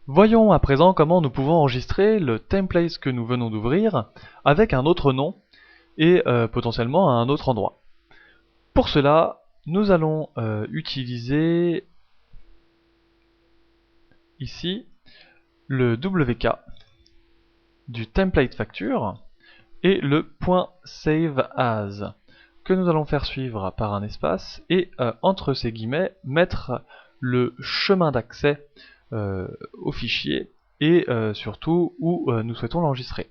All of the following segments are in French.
Voyons à présent comment nous pouvons enregistrer le template que nous venons d'ouvrir avec un autre nom et potentiellement à un autre endroit. Pour cela, nous allons utiliser ici le WK du template facture et le .saveas que nous allons faire suivre par un espace et entre ces guillemets mettre le chemin d'accès au fichier et surtout où nous souhaitons l'enregistrer.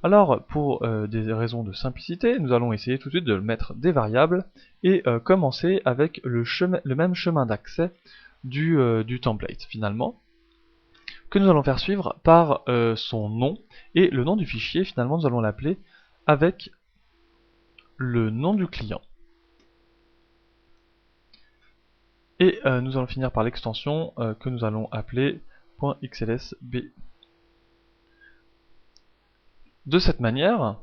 Alors pour des raisons de simplicité, nous allons essayer tout de suite de mettre des variables et commencer avec le même chemin d'accès du template finalement, que nous allons faire suivre par son nom, et le nom du fichier finalement nous allons l'appeler avec le nom du client. Et nous allons finir par l'extension que nous allons appeler .xlsb. De cette manière,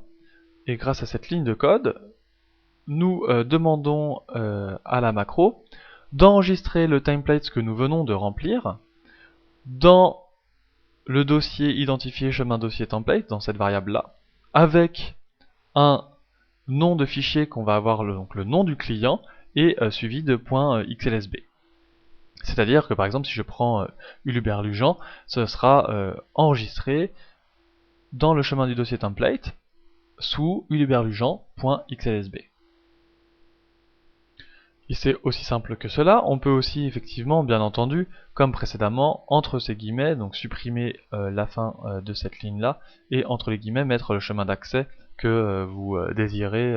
et grâce à cette ligne de code, nous demandons à la macro d'enregistrer le template que nous venons de remplir dans le dossier identifié chemin dossier template, dans cette variable là, avec un nom de fichier qu'on va avoir donc le nom du client et suivi de .xlsb. C'est-à-dire que par exemple si je prends uluberlujean, ce sera enregistré dans le chemin du dossier template sous uluberlujean.xlsb. Et c'est aussi simple que cela. On peut aussi effectivement, bien entendu, comme précédemment, entre ces guillemets, donc supprimer la fin de cette ligne-là, et entre les guillemets mettre le chemin d'accès que vous désirez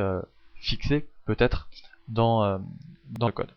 fixer peut-être dans le code.